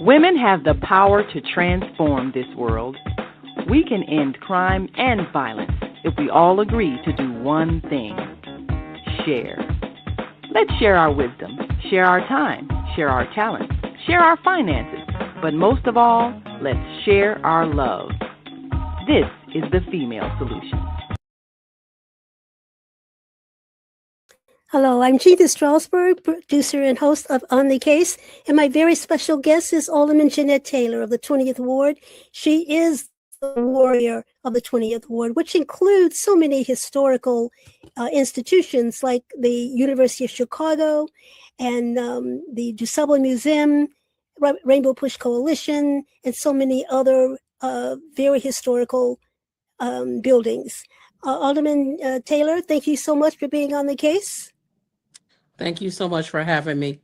Women have the power to transform this world. We can end crime and violence if we all agree to do one thing: share. Let's share our wisdom, share our time, share our talents, share our finances, but most of all, let's share our love. This is the Female Solution. Hello, I'm Gina Strasberg, producer and host of On the Case, and my very special guest is Alderwoman Jeanette Taylor of the 20th Ward. She is the warrior of the 20th Ward, which includes so many historical institutions like the University of Chicago and the DuSable Museum, Rainbow Push Coalition, and so many other very historical buildings. Alderman Taylor, thank you so much for being on the case. Thank you so much for having me.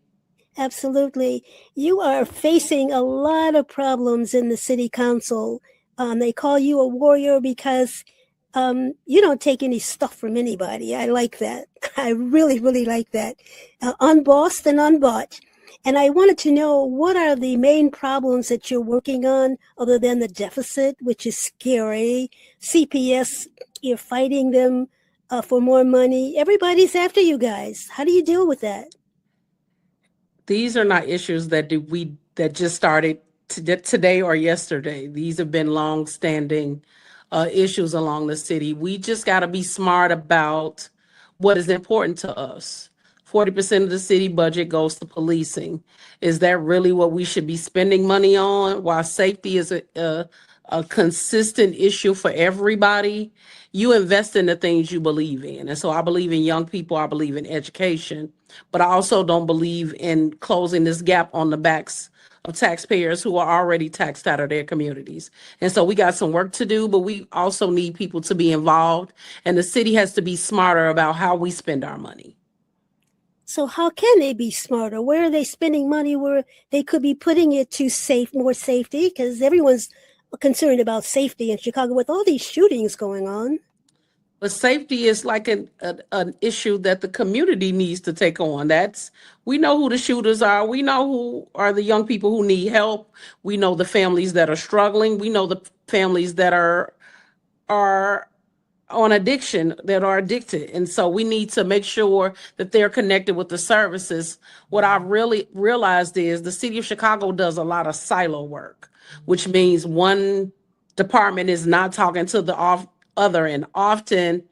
Absolutely. You are facing a lot of problems in the city council. They call you a warrior because you don't take any stuff from anybody. I like that. I really, really like that. Unbossed and unbought. And I wanted to know, what are the main problems that you're working on other than the deficit, which is scary? CPS, you're fighting them for more money. Everybody's after you guys. How do you deal with that? These are not issues that just started today or yesterday. These have been long-standing issues along the city. We just got to be smart about what is important to us. 40% of the city budget goes to policing. Is that really what we should be spending money on? While safety is a consistent issue for everybody, you invest in the things you believe in. And so I believe in young people, I believe in education, but I also don't believe in closing this gap on the backs of taxpayers who are already taxed out of their communities. And so we got some work to do, but we also need people to be involved, and the city has to be smarter about how we spend our money. So how can they be smarter? Where are they spending money where they could be putting it to more safety? Because everyone's concerned about safety in Chicago with all these shootings going on. But safety is like an issue that the community needs to take on. We know who the shooters are. We know who are the young people who need help. We know the families that are struggling. We know the families that are on addiction, that are addicted. And so we need to make sure that they're connected with the services. What I've really realized is the city of Chicago does a lot of silo work, which means one department is not talking to the other. And often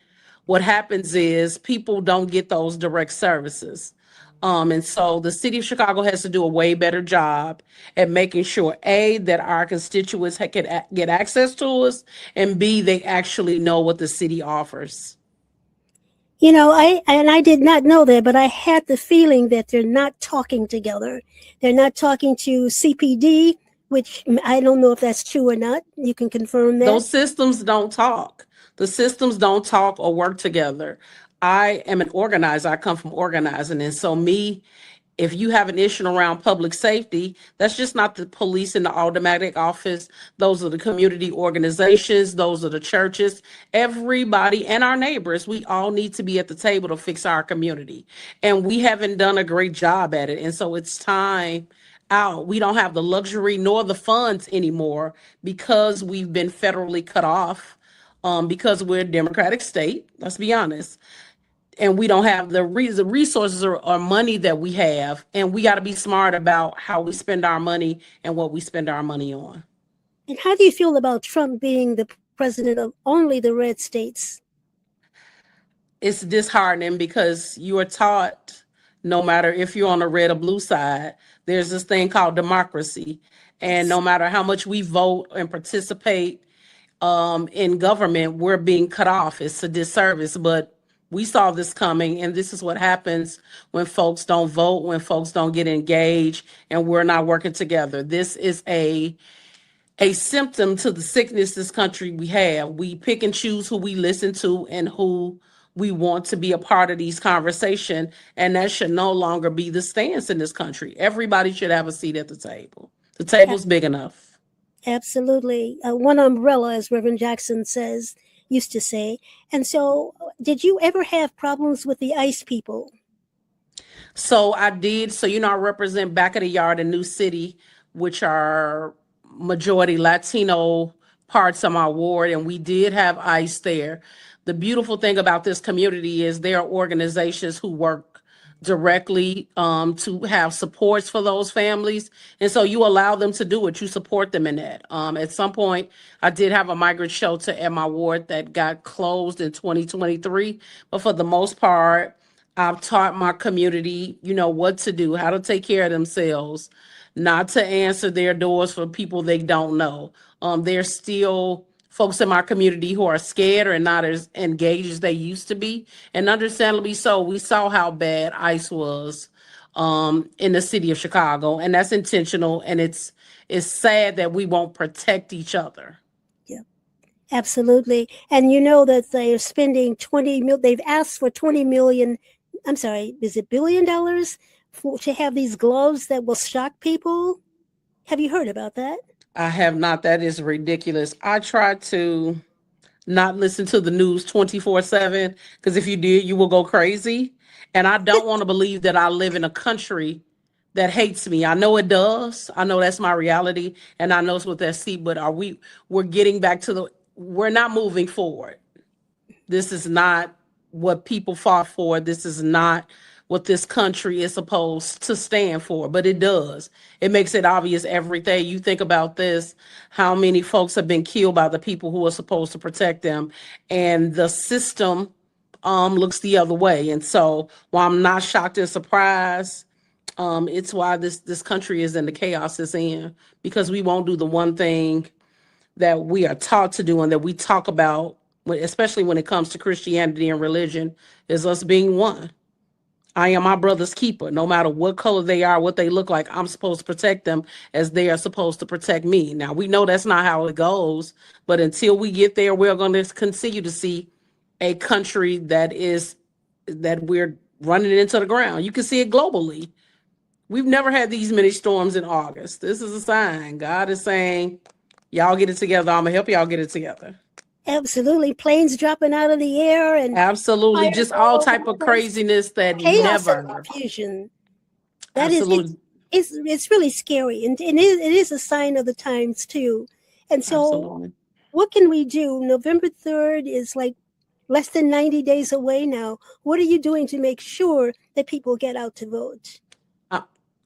what happens is people don't get those direct services. And so the city of Chicago has to do a way better job at making sure, A, that our constituents can get access to us, and B, they actually know what the city offers. You know, I did not know that, but I had the feeling that they're not talking together. They're not talking to CPD, which I don't know if that's true or not. You can confirm that. Those systems don't talk. The systems don't talk or work together. I am an organizer. I come from organizing. And so if you have an issue around public safety, that's just not the police in the automatic office. Those are the community organizations. Those are the churches. Everybody and our neighbors, we all need to be at the table to fix our community. And we haven't done a great job at it. And so it's time out. We don't have the luxury nor the funds anymore because we've been federally cut off because we're a Democratic state, let's be honest. And we don't have the resources or money that we have. And we got to be smart about how we spend our money and what we spend our money on. And how do you feel about Trump being the president of only the red states? It's disheartening because you are taught, no matter if you're on the red or blue side, there's this thing called democracy. And no matter how much we vote and participate in government, we're being cut off. It's a disservice, but we saw this coming, and this is what happens when folks don't vote, when folks don't get engaged, and we're not working together. This is a symptom to the sickness this country we have. We pick and choose who we listen to and who we want to be a part of these conversations, and that should no longer be the stance in this country. Everybody should have a seat at the table. The table's big enough. Absolutely. One umbrella, as Reverend Jackson used to say. And so did you ever have problems with the ICE people? So I did. So, I represent Back of the Yard in New City, which are majority Latino parts of my ward. And we did have ICE there. The beautiful thing about this community is there are organizations who work directly to have supports for those families. And so you allow them to do it. You support them in that. At some point, I did have a migrant shelter at my ward that got closed in 2023. But for the most part, I've taught my community, what to do, how to take care of themselves, not to answer their doors for people they don't know. There's still folks in my community who are scared or not as engaged as they used to be. And understandably so, we saw how bad ICE was in the city of Chicago. And that's intentional. And it's sad that we won't protect each other. Yeah, absolutely. And you know that they're spending they've asked for 20 million, I'm sorry, is it $1 billion to have these gloves that will shock people? Have you heard about that? I have not. That is ridiculous. I try to not listen to the news 24/7 because if you did, you will go crazy. And I don't want to believe that I live in a country that hates me. I know it does. I know that's my reality, and I know it's what they see. But we're getting back to we're not moving forward. This is not what people fought for. This is not what this country is supposed to stand for, but it does. It makes it obvious every day. You think about this, how many folks have been killed by the people who are supposed to protect them, and the system looks the other way. And so while I'm not shocked and surprised, it's why this country is in the chaos it's in, because we won't do the one thing that we are taught to do and that we talk about, especially when it comes to Christianity and religion, is us being one. I am my brother's keeper. No matter what color they are, what they look like, I'm supposed to protect them as they are supposed to protect me. Now, we know that's not how it goes, but until we get there, we're going to continue to see a country that we're running into the ground. You can see it globally. We've never had these many storms in August. This is a sign. God is saying, y'all get it together. I'm going to help y'all get it together. Absolutely. Planes dropping out of the air and absolutely just all type of craziness that chaos never and confusion. That absolutely. It's really scary, and it is a sign of the times too. And so Absolutely. what can we do? November 3rd is like less than 90 days away now. What are you doing to make sure that people get out to vote?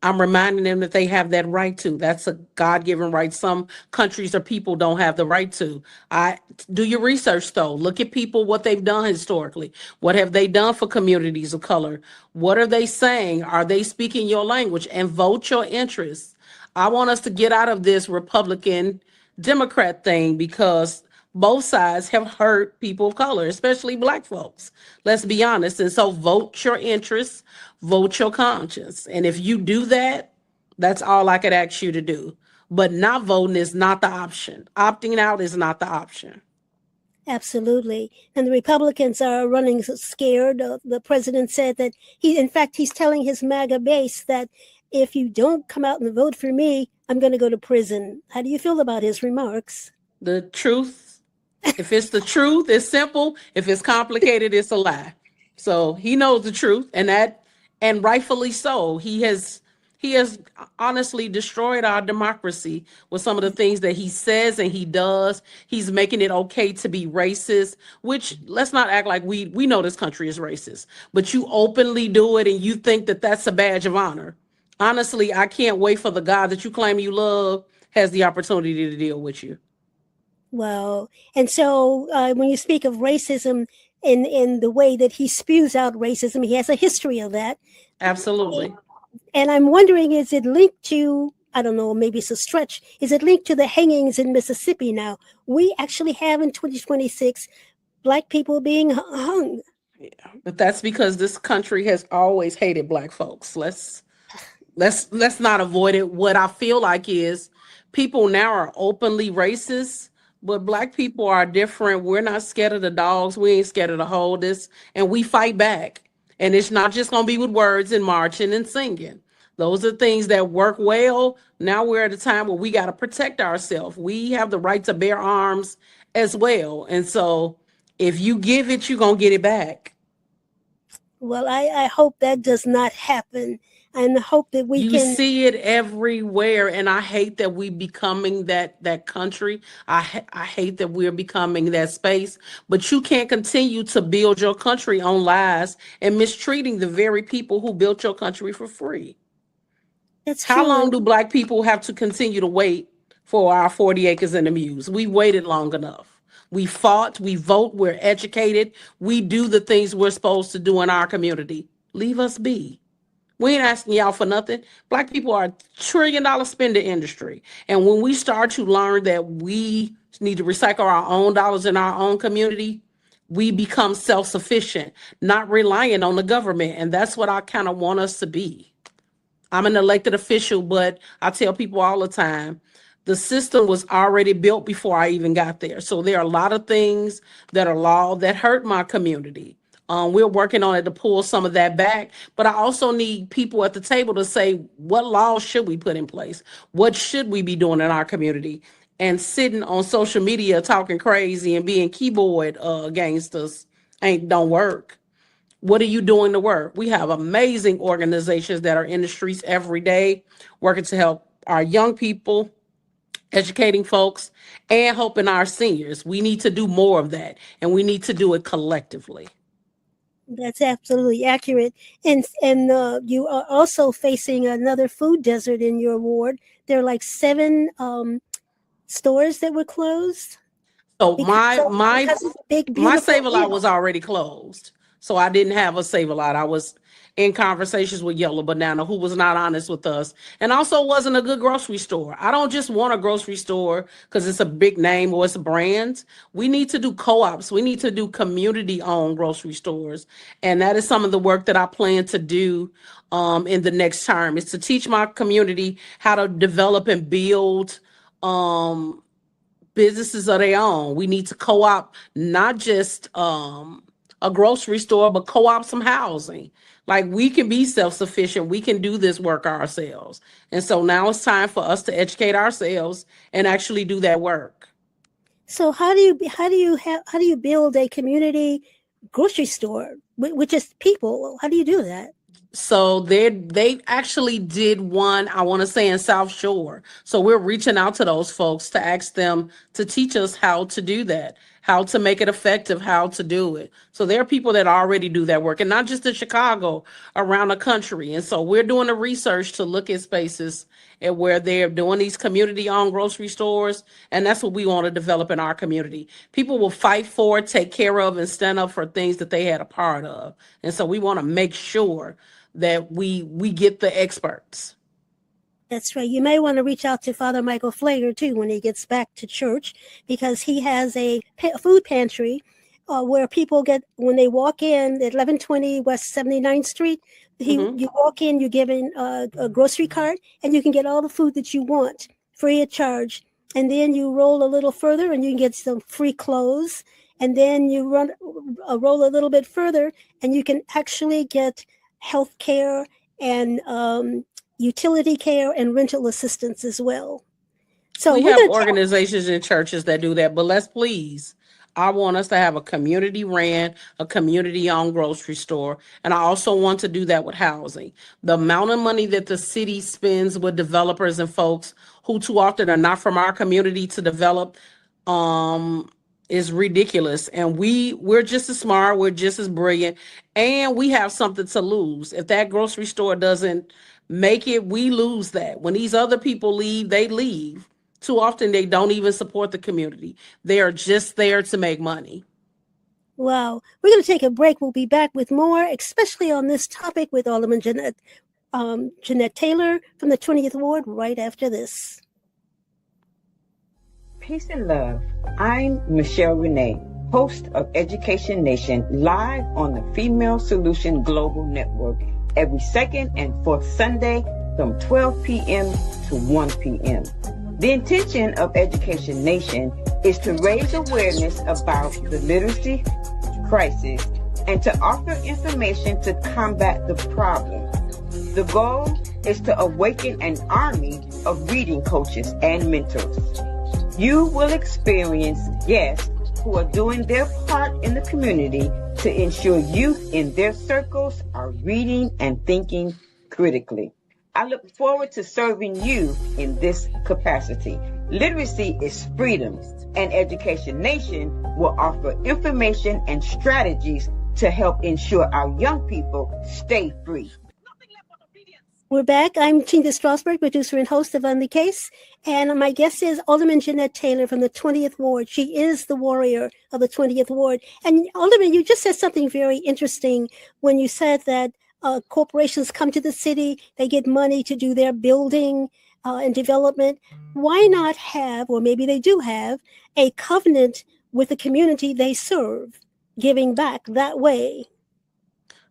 I'm reminding them that they have that right to. That's a God-given right. Some countries or people don't have the right to. Do your research though. Look at people, what they've done historically. What have they done for communities of color? What are they saying? Are they speaking your language? And vote your interests. I want us to get out of this Republican Democrat thing because both sides have hurt people of color, especially Black folks. Let's be honest. And so vote your interests, vote your conscience. And if you do that, that's all I could ask you to do. But not voting is not the option. Opting out is not the option. Absolutely. And the Republicans are running scared. The president said that he's telling his MAGA base that if you don't come out and vote for me, I'm going to go to prison. How do you feel about his remarks? The truth. If it's the truth, it's simple. If it's complicated, it's a lie. So he knows the truth, and rightfully so. He has honestly destroyed our democracy with some of the things that he says and he does. He's making it okay to be racist, which let's not act like we know this country is racist, but you openly do it and you think that that's a badge of honor. Honestly, I can't wait for the God that you claim you love has the opportunity to deal with you. Well, and so when you speak of racism in the way that he spews out racism, he has a history of that. Absolutely. And I'm wondering, is it linked to, I don't know, maybe it's a stretch, is it linked to the hangings in Mississippi now? We actually have in 2026 Black people being hung. Yeah, but that's because this country has always hated Black folks. Let's not avoid it. What I feel like is people now are openly racist. But Black people are different. We're not scared of the dogs. We ain't scared of the holders. And we fight back. And it's not just going to be with words and marching and singing. Those are things that work well. Now we're at a time where we got to protect ourselves. We have the right to bear arms as well. And so if you give it, you're going to get it back. Well, I hope that does not happen, and hope that we You can. see it everywhere, and I hate that we becoming that country. I hate that we're becoming that space. But you can't continue to build your country on lies and mistreating the very people who built your country for free. That's How true. long do Black people have to continue to wait for our 40 acres and the muse? We waited long enough. We fought, we vote, we're educated, we do the things we're supposed to do in our community. Leave us be. We ain't asking y'all for nothing. Black people are $1 trillion spending industry. And when we start to learn that we need to recycle our own dollars in our own community, we become self-sufficient, not relying on the government. And that's what I kind of want us to be. I'm an elected official, but I tell people all the time, the system was already built before I even got there. So there are a lot of things that are law that hurt my community. We're working on it to pull some of that back, but I also need people at the table to say, what laws should we put in place? What should we be doing in our community? And sitting on social media talking crazy and being keyboard against us don't work. What are you doing to work? We have amazing organizations that are in the streets every day working to help our young people, educating folks, and helping our seniors. We need to do more of that, and we need to do it collectively. That's absolutely accurate. And you are also facing another food desert in your ward. There are like 7 stores that were closed. So my Save-A-Lot deal. was already closed. So I didn't have a Save-A-Lot. I was in conversations with Yellow Banana, who was not honest with us, and also wasn't a good grocery store. I don't just want a grocery store because it's a big name or it's a brand. We need to do co-ops. We need to do community-owned grocery stores, and that is some of the work that I plan to do in the next term, is to teach my community how to develop and build businesses of their own. We need to co-op not just a grocery store, but co-op some housing. Like, we can be self-sufficient. We can do this work ourselves. And so now it's time for us to educate ourselves and actually do that work. So how do you build a community grocery store with just people? How do you do that? So they actually did one, I want to say, in South Shore. So we're reaching out to those folks to ask them to teach us how to do that, how to make it effective, how to do it. So there are people that already do that work, and not just in Chicago, around the country. And so we're doing the research to look at spaces and where they're doing these community-owned grocery stores, and that's what we want to develop in our community. People will fight for, take care of, and stand up for things that they had a part of. And so we want to make sure that we get the experts. That's right. You may want to reach out to Father Michael Flager, too, when he gets back to church, because he has a food pantry where people get, when they walk in at 1120 West 79th Street, you walk in, you're given a grocery cart, and you can get all the food that you want free of charge. And then you roll a little further and you can get some free clothes. And then you roll a little bit further and you can actually get health care and utility care and rental assistance as well. So we have organizations and churches that do that, but I want us to have a community-ran, a community-owned grocery store, and I also want to do that with housing. The amount of money that the city spends with developers and folks who too often are not from our community to develop is ridiculous. And we're just as smart, we're just as brilliant, and we have something to lose. If that grocery store doesn't make it, we lose that. When these other people leave, they leave. Too often they don't even support the community. They are just there to make money. Wow. We're going to take a break. We'll be back with more, especially on this topic, with Alderwoman Jeanette Taylor from the 20th Ward right after this. Peace and love. I'm Michelle Renee, host of Education Nation, live on the Female Solution Global Network every second and fourth Sunday from 12 p.m. to 1 p.m. The intention of Education Nation is to raise awareness about the literacy crisis and to offer information to combat the problem. The goal is to awaken an army of reading coaches and mentors. You will experience guests who who are doing their part in the community to ensure youth in their circles are reading and thinking critically. I look forward to serving you in this capacity. Literacy is freedom, and Education Nation will offer information and strategies to help ensure our young people stay free. We're back. I'm Tina Strasberg, producer and host of On the Case. And my guest is Alderman Jeanette Taylor from the 20th Ward. She is the warrior of the 20th Ward. And Alderman, you just said something very interesting when you said that corporations come to the city, they get money to do their building and development. Why not have, or maybe they do have, a covenant with the community they serve, giving back that way?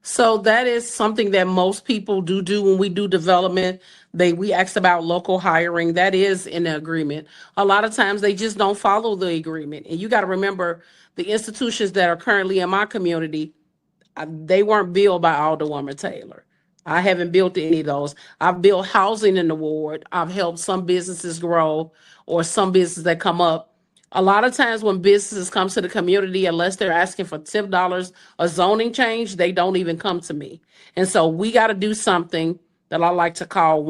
So that is something that most people do when we do development. We ask about local hiring. That is in the agreement. A lot of times they just don't follow the agreement. And you got to remember, the institutions that are currently in my community, they weren't built by Alderwoman Taylor. I haven't built any of those. I've built housing in the ward. I've helped some businesses grow or some businesses that come up. A lot of times when businesses come to the community, unless they're asking for $10 a zoning change, they don't even come to me. And so we got to do something that I like to call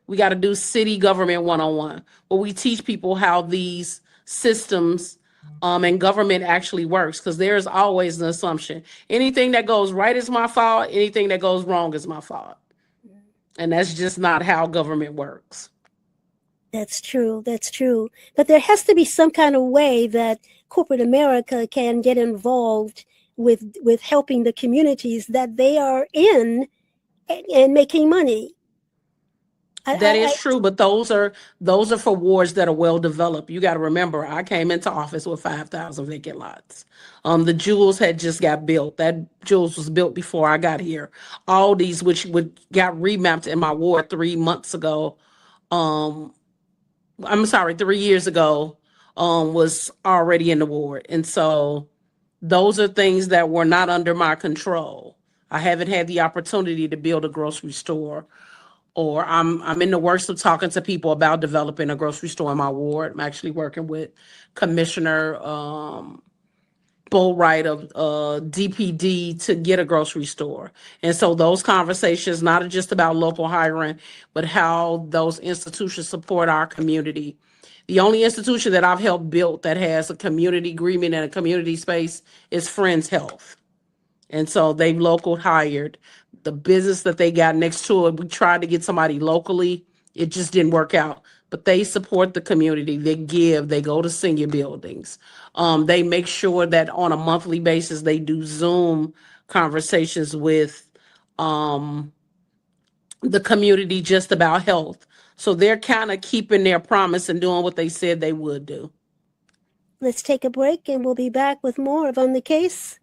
we got to do city government 101, where we teach people how these systems and government actually works, because there's always an assumption. Anything that goes right is my fault. Anything that goes wrong is my fault. And that's just not how government works. That's true. That's true. But there has to be some kind of way that corporate America can get involved with helping the communities that they are in and making money. That is true, but those are for wards that are well developed. You got to remember, I came into office with 5,000 vacant lots. The Jewels had just got built. That Jewels was built before I got here. All these, which got remapped in my ward 3 months ago. 3 years ago, was already in the ward. And so those are things that were not under my control. I haven't had the opportunity to build a grocery store, or I'm in the works of talking to people about developing a grocery store in my ward. I'm actually working with Commissioner Bullwright of DPD to get a grocery store. And so those conversations, not just about local hiring, but how those institutions support our community. The only institution that I've helped build that has a community agreement and a community space is Friends Health. And so they've local hired. The business that they got next to it, we tried to get somebody locally. It just didn't work out. But they support the community. They give. They go to senior buildings. They make sure that on a monthly basis, they do Zoom conversations with the community just about health. So they're kind of keeping their promise and doing what they said they would do. Let's take a break, and we'll be back with more of On the Case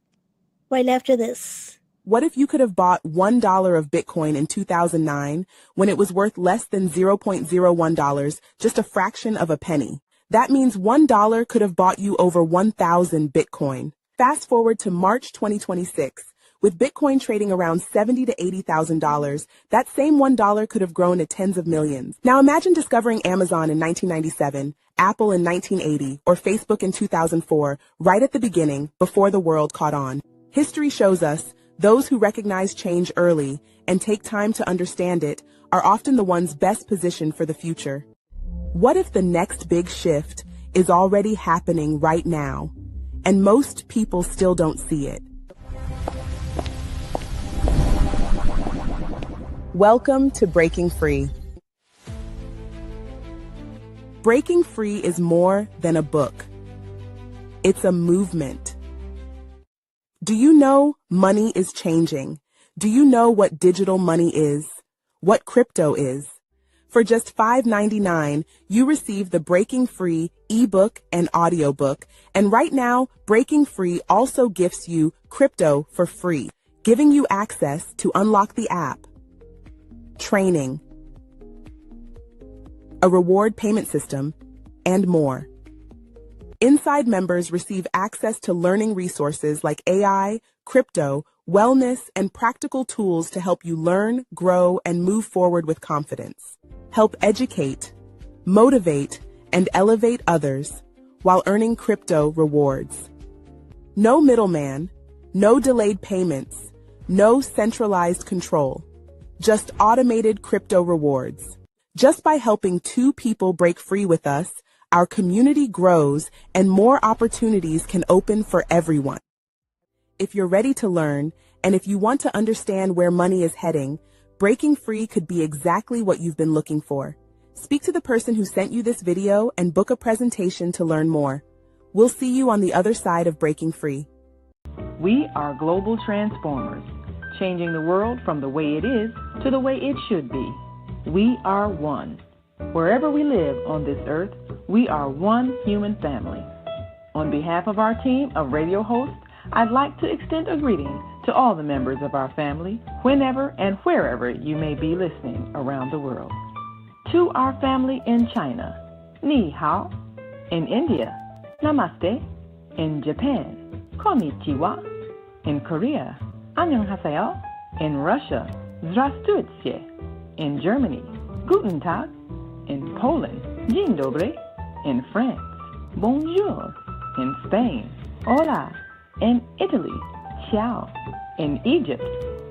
right after this. What if you could have bought $1 of Bitcoin in 2009 when it was worth less than $0.01, just a fraction of a penny? That means $1 could have bought you over 1,000 Bitcoin. Fast forward to March 2026. With Bitcoin trading around $70,000 to $80,000, that same $1 could have grown to tens of millions. Now imagine discovering Amazon in 1997, Apple in 1980, or Facebook in 2004, right at the beginning, before the world caught on. History shows us those who recognize change early and take time to understand it are often the ones best positioned for the future. What if the next big shift is already happening right now, and most people still don't see it? Welcome to Breaking Free. Breaking Free is more than a book. It's a movement. Do you know money is changing? Do you know what digital money is? What crypto is? For just $5.99, you receive the Breaking Free ebook and audiobook. And right now, Breaking Free also gifts you crypto for free, giving you access to unlock the app, training, a reward payment system, and more. Inside members receive access to learning resources like AI, crypto, wellness, and practical tools to help you learn, grow, and move forward with confidence. Help educate, motivate, and elevate others while earning crypto rewards. No middleman, no delayed payments, no centralized control, just automated crypto rewards. Just by helping 2 people break free with us, our community grows and more opportunities can open for everyone. If you're ready to learn, and if you want to understand where money is heading, breaking free could be exactly what you've been looking for. Speak to the person who sent you this video and book a presentation to learn more. We'll see you on the other side of breaking free. We are global transformers, changing the world from the way it is to the way it should be. We are one. Wherever we live on this earth, we are one human family. On behalf of our team of radio hosts, I'd like to extend a greeting to all the members of our family, whenever and wherever you may be listening around the world. To our family in China, Ni Hao. In India, Namaste. In Japan, Konnichiwa. In Korea, Annyeonghaseyo. In Russia, Здравствуйте. In Germany, Guten Tag. In Poland, Dzień dobry. In France, Bonjour. In Spain, Hola. In Italy, Ciao. In Egypt,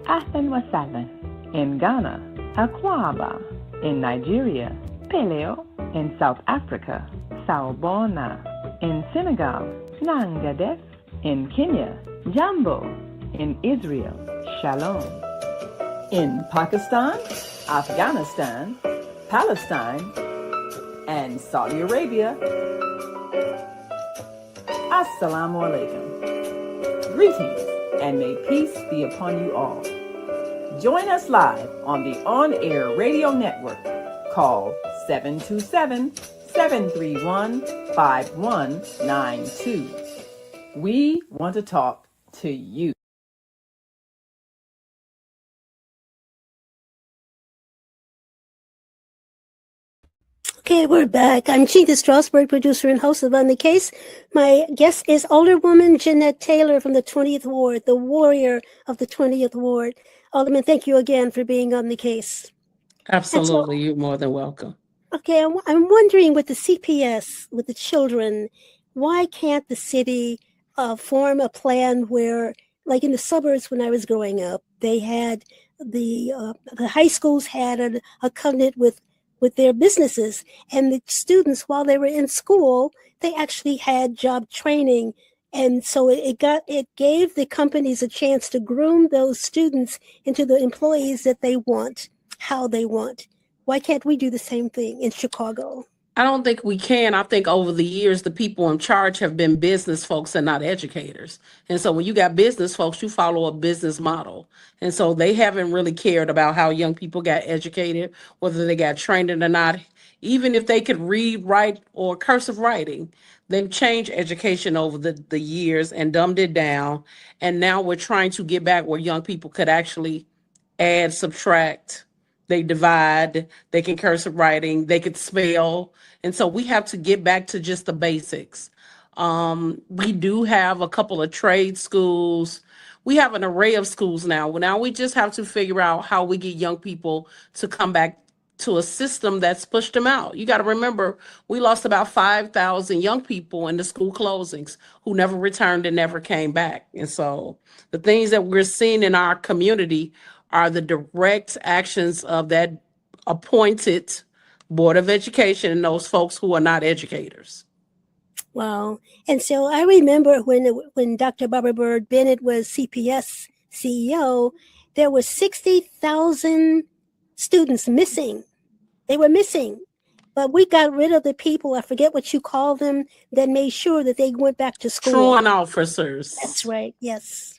Ahlan wa sahlan. In Ghana, Akwaba. In Nigeria, Peleo. In South Africa, Sawubona. In Senegal, Nangadef. In Kenya, Jambo. In Israel, Shalom. In Pakistan, Afghanistan, Palestine, and Saudi Arabia, Assalamu alaikum. Greetings, and may peace be upon you all. Join us live on the on-air radio network called 727-731-5192. We want to talk to you. Okay, we're back. I'm Jeanette Strasberg, producer and host of On the Case. My guest is Alderwoman Jeanette Taylor from the 20th Ward, the warrior of the 20th Ward. Alderman, thank you again for being on the case. Absolutely, you're more than welcome. Okay, I'm wondering with the CPS, with the children, why can't the city form a plan where, like in the suburbs when I was growing up, they had the high schools had a covenant with their businesses, and the students, while they were in school, they actually had job training, and so it gave the companies a chance to groom those students into the employees that they want, how they want. Why can't we do the same thing in Chicago? I don't think we can. I think over the years, the people in charge have been business folks and not educators. And so when you got business folks, you follow a business model. And so they haven't really cared about how young people got educated, whether they got trained or not. Even if they could read, write, or cursive writing, they've changed education over the years and dumbed it down. And now we're trying to get back where young people could actually add, subtract, they divide, they can cursive writing, they could spell. And so we have to get back to just the basics. We do have a couple of trade schools. We have an array of schools now. Now we just have to figure out how we get young people to come back to a system that's pushed them out. You got to remember, we lost about 5,000 young people in the school closings who never returned and never came back. And so the things that we're seeing in our community are the direct actions of that appointed Board of Education and those folks who are not educators. Wow. And so I remember when Dr. Barbara Byrd Bennett was CPS CEO, there were 60,000 students missing. They were missing. But we got rid of the people, I forget what you call them, that made sure that they went back to school. Truant officers. That's right, yes.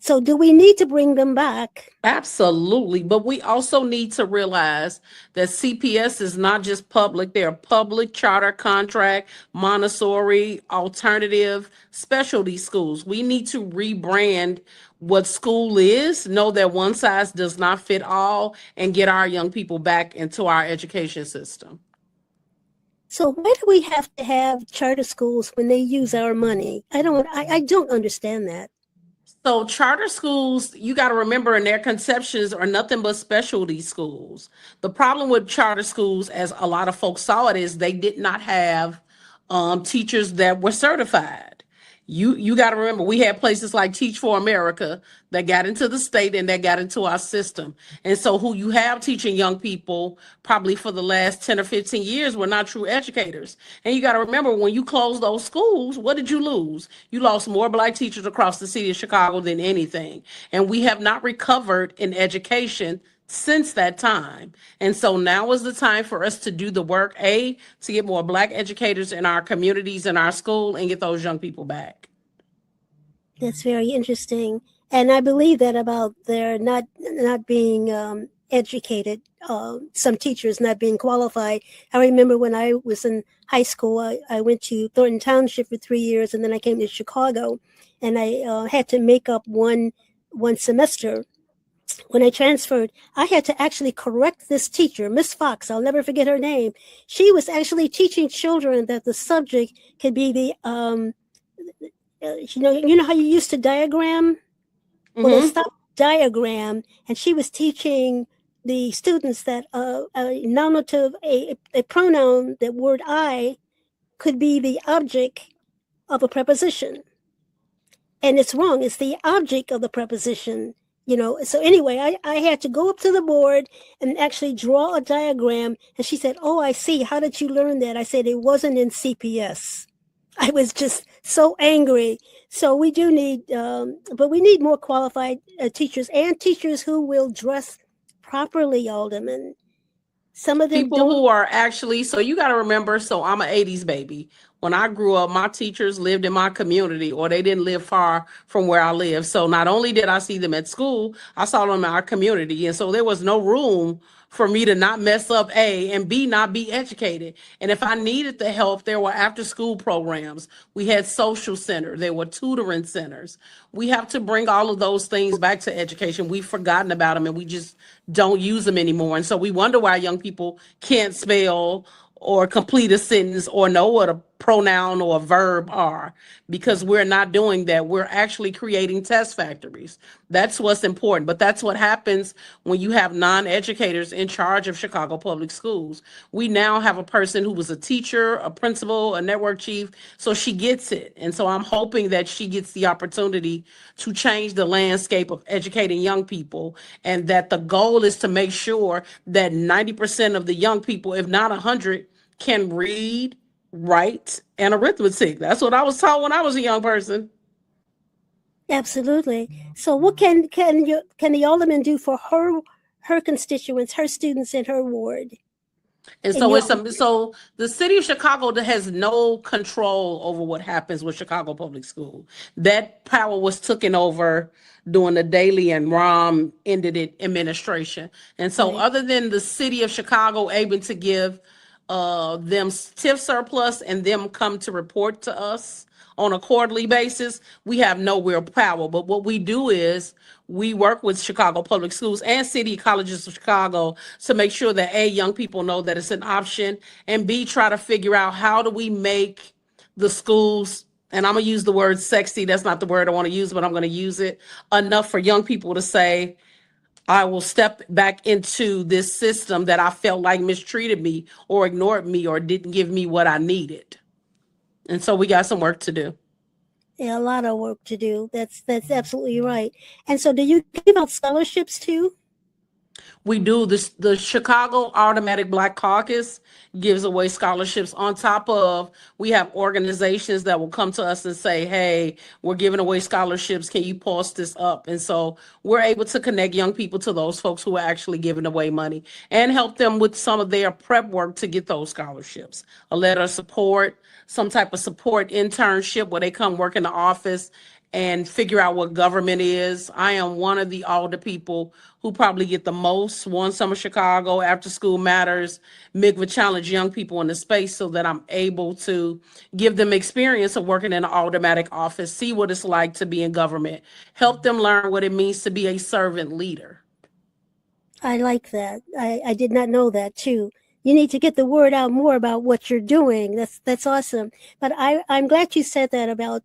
So do we need to bring them back? Absolutely. But we also need to realize that CPS is not just public. They're public, charter, contract, Montessori, alternative, specialty schools. We need to rebrand what school is, know that one size does not fit all, and get our young people back into our education system. So why do we have to have charter schools when they use our money? I don't understand that. So charter schools, you got to remember, in their conceptions are nothing but specialty schools. The problem with charter schools, as a lot of folks saw it, is they did not have teachers that were certified. You got to remember, we had places like Teach for America that got into the state and that got into our system. And so who you have teaching young people probably for the last 10 or 15 years were not true educators. And you got to remember, when you closed those schools, what did you lose? You lost more Black teachers across the city of Chicago than anything. And we have not recovered in education since that time. And so now is the time for us to do the work, to get more Black educators in our communities, in our school, and get those young people back. That's very interesting. And I believe that about their not being educated, some teachers not being qualified. I remember when I was in high school, I went to Thornton Township for 3 years, and then I came to Chicago, and I had to make up one semester. When I transferred, I had to actually correct this teacher, Miss Fox. I'll never forget her name. She was actually teaching children that the subject could be the, you know how you used to diagram? Mm-hmm. Well, they stopped diagram, and she was teaching the students that a nominative, a pronoun, that word I, could be the object of a preposition. And it's wrong. It's the object of the preposition. So anyway, I had to go up to the board and actually draw a diagram. And she said, "Oh, I see. How did you learn that?" I said, "It wasn't in CPS." I was just so angry. So we do need, but we need more qualified teachers, and teachers who will dress properly, Alderman. Some of them people who are actually, so you got to remember, so I'm an 80s baby. When I grew up, my teachers lived in my community, or they didn't live far from where I live. So not only did I see them at school, I saw them in our community. And so there was no room for me to not mess up, A, and B, not be educated. And if I needed the help, there were after school programs. We had social centers. There were tutoring centers. We have to bring all of those things back to education. We've forgotten about them, and we just don't use them anymore. And so we wonder why young people can't spell or complete a sentence or know what a pronoun or a verb are, because we're not doing that. We're actually creating test factories. That's what's important. But that's what happens when you have non-educators in charge of Chicago public schools. We now have a person who was a teacher, a principal, a network chief, so she gets it. And so I'm hoping that she gets the opportunity to change the landscape of educating young people, and that the goal is to make sure that 90% of the young people, if not 100, can read, write, and arithmetic. That's what I was taught when I was a young person. Absolutely. So what can the alderman do for her constituents, her students in her ward? And so so the city of Chicago has no control over what happens with Chicago Public School. That power was taken over during the Daley and Rahm ended it administration. And so other than the city of Chicago able to give them TIF surplus and them come to report to us on a quarterly basis, we have no real power. But what we do is we work with Chicago Public Schools and City Colleges of Chicago to make sure that A, young people know that it's an option, and B, try to figure out how do we make the schools, and I'm going to use the word sexy, that's not the word I want to use, but I'm going to use it, enough for young people to say, I will step back into this system that I felt like mistreated me or ignored me or didn't give me what I needed. And so we got some work to do. Yeah, a lot of work to do. That's absolutely right. And so do you give out scholarships too? We do. The Chicago Automatic Black Caucus gives away scholarships. On top of, we have organizations that will come to us and say, hey, we're giving away scholarships. Can you post this up? And so we're able to connect young people to those folks who are actually giving away money and help them with some of their prep work to get those scholarships. A letter of support, some type of support internship where they come work in the office and figure out what government is. I am one of the older people who probably get the most One Summer Chicago, After School Matters, MIGVA Challenge young people in the space, so that I'm able to give them experience of working in an automatic office, see what it's like to be in government, help them learn what it means to be a servant leader. I like that. I did not know that too. You need to get the word out more about what you're doing. That's awesome. But I'm glad you said that about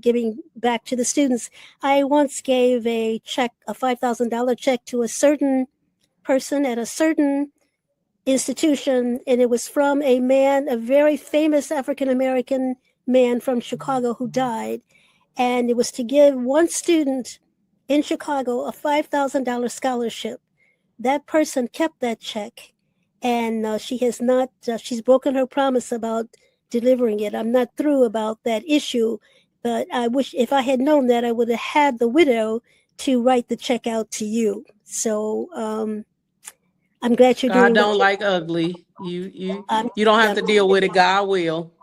giving back to the students. I once gave a check, a $5,000 check to a certain person at a certain institution, and it was from a man, a very famous African-American man from Chicago who died. and it was to give one student in Chicago a $5,000 scholarship. That person kept that check, and she has not, she's broken her promise about delivering it. I'm not through about that issue, but I wish if I had known that, I would have had the widow to write the check out to you. So I'm glad you're doing God don't what like ugly. You I'm, don't have I'm to deal with it. God will.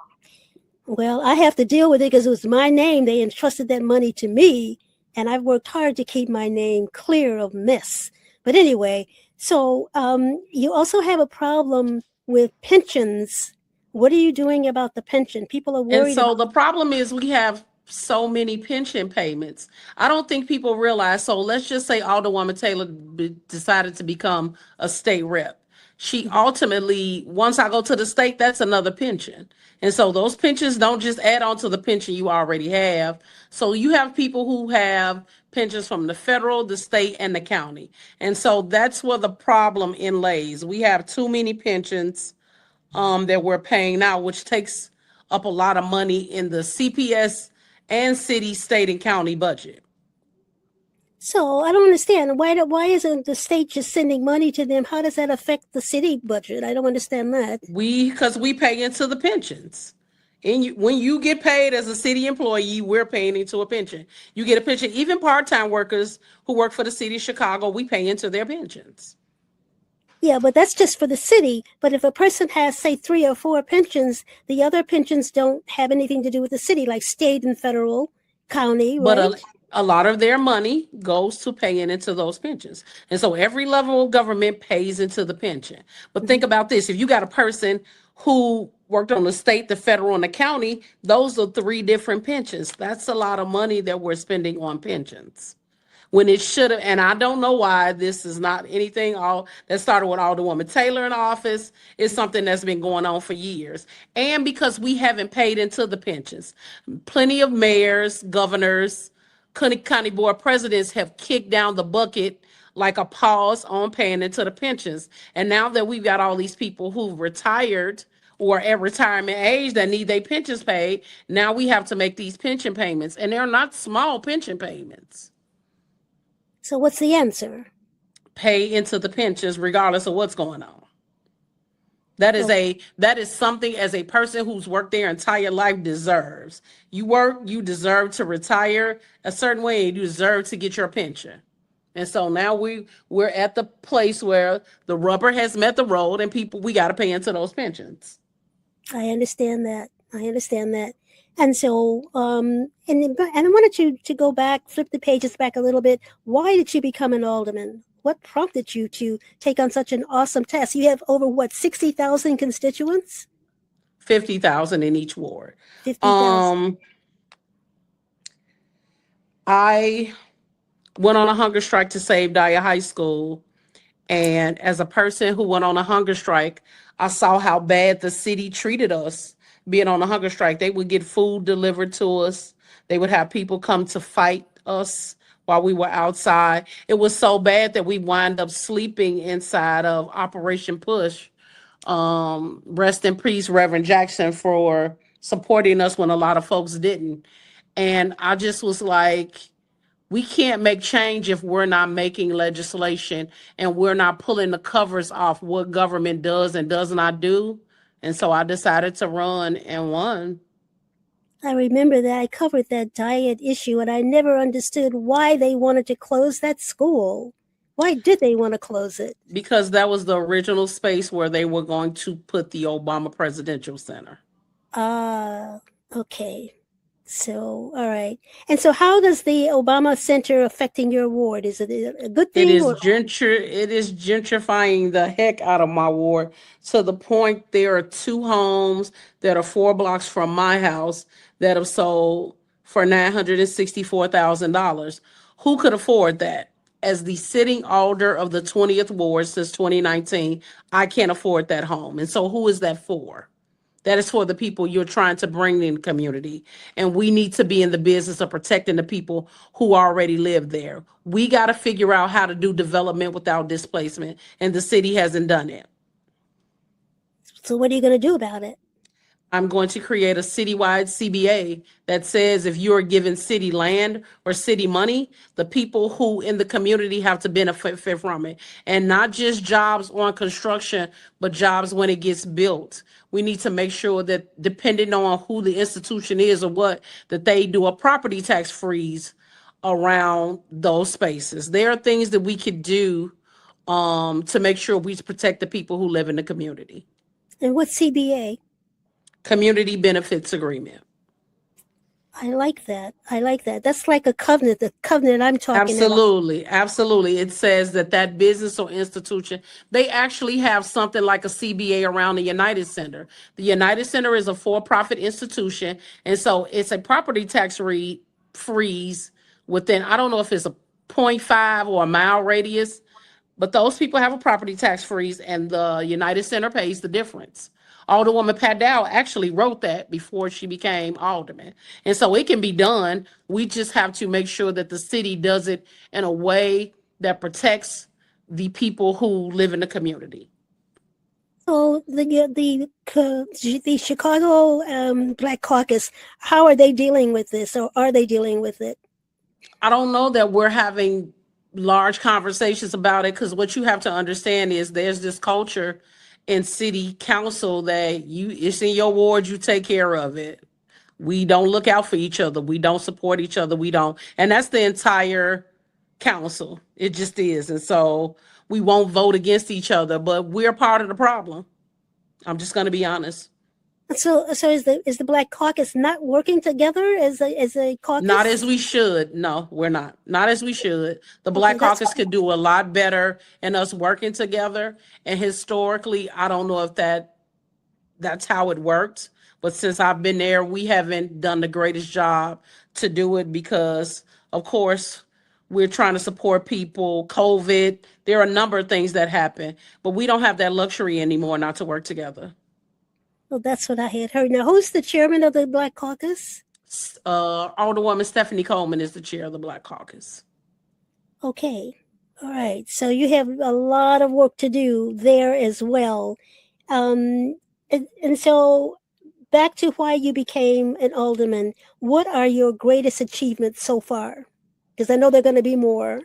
Well, I have to deal with it because it was my name. They entrusted that money to me, and I've worked hard to keep my name clear of mess. But anyway, so you also have a problem with pensions. What are you doing about the pension? People are And worried so about. the problem is we have so many pension payments. I don't think people realize. So let's just say Alderwoman Taylor decided to become a state rep. She ultimately, once I go to the state, that's another pension. And so those pensions don't just add on to the pension you already have. So you have people who have pensions from the federal, the state, and the county. And so that's where the problem lays. We have too many pensions that we're paying now, which takes up a lot of money in the CPS and city, state, and county budget. So I don't understand why isn't the state just sending money to them? How does that affect the city budget? I don't understand that. Because we pay into the pensions. And when you get paid as a city employee, we're paying into a pension. You get a pension. Even part-time workers who work for the city of Chicago, we pay into their pensions. Yeah, but that's just for the city. But if a person has, say, 3 or 4 pensions, the other pensions don't have anything to do with the city, like state and federal, county, right? But a lot of their money goes to paying into those pensions. And so every level of government pays into the pension. But think about this. If you got a person who worked on the state, the federal, and the county, those are 3 different pensions. That's a lot of money that we're spending on pensions. When it should have, and I don't know why this is not anything all that started with Alderwoman Taylor in office. It's something that's been going on for years. And because we haven't paid into the pensions. Plenty of mayors, governors, county board presidents have kicked down the bucket like a pause on paying into the pensions. And now that we've got all these people who've retired or at retirement age that need their pensions paid, now we have to make these pension payments. And they're not small pension payments. So what's the answer? Pay into the pensions regardless of what's going on. That is something as a person who's worked their entire life deserves. You work, you deserve to retire a certain way, and you deserve to get your pension. And so now we're at the place where the rubber has met the road, and we got to pay into those pensions. I understand that. And so, and I wanted you to go back, flip the pages back a little bit. Why did you become an alderman? What prompted you to take on such an awesome task? You have over, 60,000 constituents? 50,000 in each ward. 50,000. I went on a hunger strike to save Dyer High School. And as a person who went on a hunger strike, I saw how bad the city treated us being on a hunger strike. They would get food delivered to us. They would have people come to fight us while we were outside. It was so bad that we wind up sleeping inside of Operation Push. Rest in peace, Reverend Jackson, for supporting us when a lot of folks didn't. And I just was like, we can't make change if we're not making legislation and we're not pulling the covers off what government does and does not do. And so I decided to run and won. I remember that I covered that diet issue, and I never understood why they wanted to close that school. Why did they want to close it? Because that was the original space where they were going to put the Obama Presidential Center. Okay. So, all right. And so how does the Obama Center affecting your ward? Is it a good thing? It is gentrifying the heck out of my ward to the point there are 2 homes that are 4 blocks from my house that have sold for $964,000. Who could afford that? As the sitting alder of the 20th ward since 2019, I can't afford that home. And so who is that for? That is for the people you're trying to bring in the community. And we need to be in the business of protecting the people who already live there. We got to figure out how to do development without displacement, and the city hasn't done it. So what are you going to do about it? I'm going to create a citywide CBA that says if you are given city land or city money, the people who in the community have to benefit from it. And not just jobs on construction, but jobs when it gets built. We need to make sure that depending on who the institution is or what, that they do a property tax freeze around those spaces. There are things that we could do to make sure we protect the people who live in the community. And what's CBA? Community benefits agreement. I like that. I like that. That's like a covenant, the covenant I'm talking about. Absolutely. Absolutely. It says that business or institution, they actually have something like a CBA around the United Center. The United Center is a for-profit institution. And so it's a property tax freeze within, I don't know if it's a 0.5 or a mile radius, but those people have a property tax freeze and the United Center pays the difference. Alderwoman Paddow actually wrote that before she became alderman. And so it can be done. We just have to make sure that the city does it in a way that protects the people who live in the community. So the Chicago Black Caucus, how are they dealing with this, or are they dealing with it? I don't know that we're having large conversations about it, because what you have to understand is there's this culture in city council that it's in your ward, you take care of it. We don't look out for each other. We don't support each other. And that's the entire council. It just is. And so we won't vote against each other, but we're part of the problem. I'm just going to be honest. So is the Black Caucus not working together as a caucus? Not as we should. No, we're not. Not as we should. The Black Caucus could do a lot better in us working together. And historically, I don't know if that's how it worked. But since I've been there, we haven't done the greatest job to do it because, of course, we're trying to support people. COVID, there are a number of things that happen. But we don't have that luxury anymore not to work together. Well, that's what I had heard. Now, who's the chairman of the Black Caucus? Alderwoman Stephanie Coleman is the chair of the Black Caucus. Okay. All right. So you have a lot of work to do there as well. And so back to why you became an alderman. What are your greatest achievements so far? Because I know there are going to be more.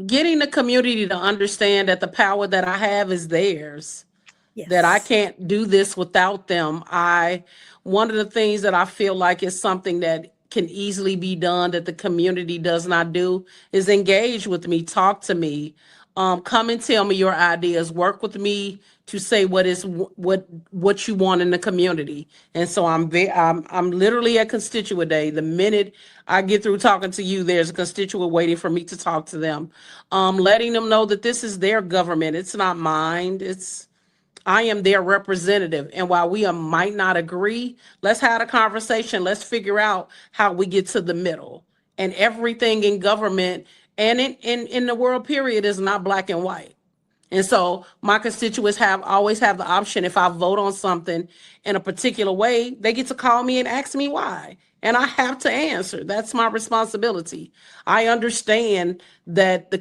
Getting the community to understand that the power that I have is theirs. Yes. That I can't do this without them. One of the things that I feel like is something that can easily be done that the community does not do is engage with me, talk to me, come and tell me your ideas, work with me to say what you want in the community. And so I'm literally at constituent day. The minute I get through talking to you, there's a constituent waiting for me to talk to them, letting them know that this is their government. It's not mine. I am their representative. And while we might not agree, let's have a conversation. Let's figure out how we get to the middle. And everything in government and in the world period is not black and white. And so my constituents always have the option, if I vote on something in a particular way, they get to call me and ask me why. And I have to answer. That's my responsibility. I understand that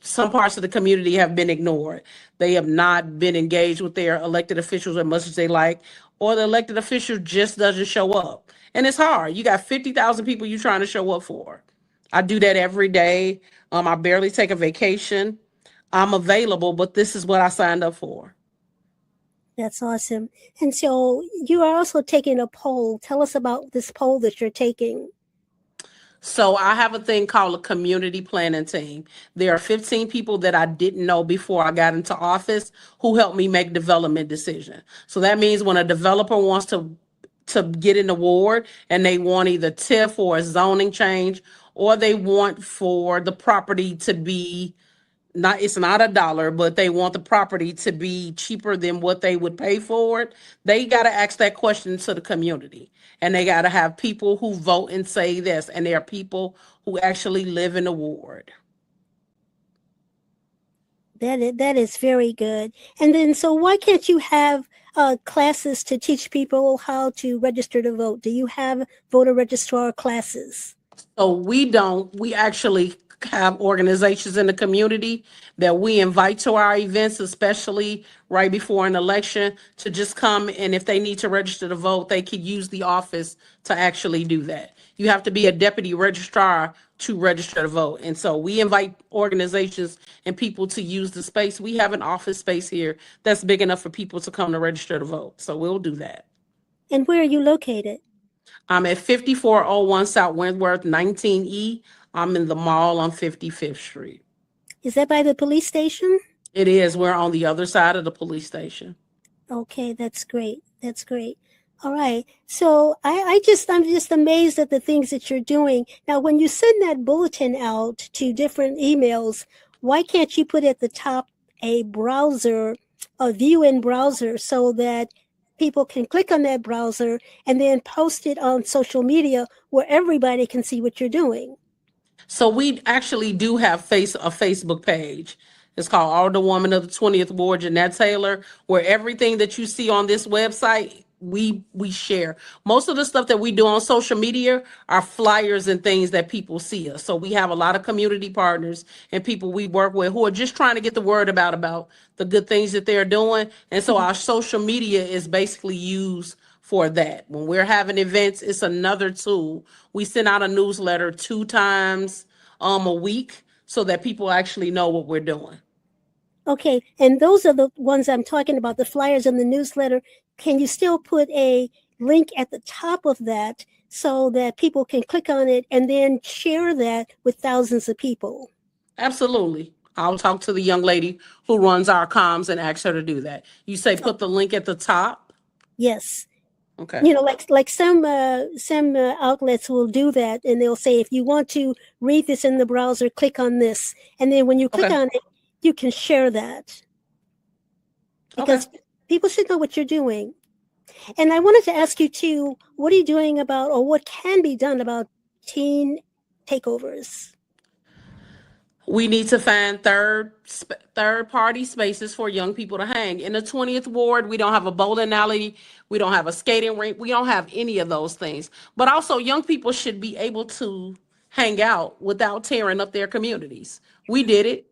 some parts of the community have been ignored. They have not been engaged with their elected officials as much as they like, or the elected official just doesn't show up. And it's hard. You got 50,000 people you're trying to show up for. I do that every day. I barely take a vacation. I'm available, but this is what I signed up for. That's awesome. And so you are also taking a poll. Tell us about this poll that you're taking. So I have a thing called a community planning team. There are 15 people that I didn't know before I got into office who helped me make development decisions. So that means when a developer wants to get in the ward and they want either TIF or a zoning change, or they want for the property to be it's not $1, but they want the property to be cheaper than what they would pay for it. They got to ask that question to the community, and they got to have people who vote and say this, and there are people who actually live in the ward. That is very good. And then, so why can't you have classes to teach people how to register to vote? Do you have voter registrar classes? So we don't. We actually have organizations in the community that we invite to our events, especially right before an election, to just come, and if they need to register to vote, they could use the office to actually do that. You have to be a deputy registrar to register to vote. And so we invite organizations and people to use the space. We have an office space here that's big enough for people to come to register to vote. So we'll do that. And where are you located? I'm at 5401 South Wentworth, 19E. I'm in the mall on 55th Street. Is that by the police station? It is. We're on the other side of the police station. Okay, that's great. That's great. All right. So I'm just amazed at the things that you're doing. Now, when you send that bulletin out to different emails, why can't you put at the top a browser, a view in browser, so that people can click on that browser and then post it on social media where everybody can see what you're doing? So we actually do have a Facebook page. It's called Alderwoman of the 20th Ward, Jeanette Taylor, where everything that you see on this website, we share. Most of the stuff that we do on social media are flyers and things that people see us. So we have a lot of community partners and people we work with who are just trying to get the word about the good things that they're doing. And so our social media is basically used for that. When we're having events, it's another tool. We send out a newsletter 2 times a week so that people actually know what we're doing. Okay, and those are the ones I'm talking about, the flyers and the newsletter. Can you still put a link at the top of that so that people can click on it and then share that with thousands of people? Absolutely. I'll talk to the young lady who runs our comms and ask her to do that. You say put the link at the top? Yes. Okay. You know, like some outlets will do that, and they'll say, if you want to read this in the browser, click on this. And then when you click on it, you can share that. Because people should know what you're doing. And I wanted to ask you too, what are you doing about, or what can be done about teen takeovers? We need to find third party spaces for young people to hang. In the 20th Ward, we don't have a bowling alley. We don't have a skating rink. We don't have any of those things. But also, young people should be able to hang out without tearing up their communities. We did it.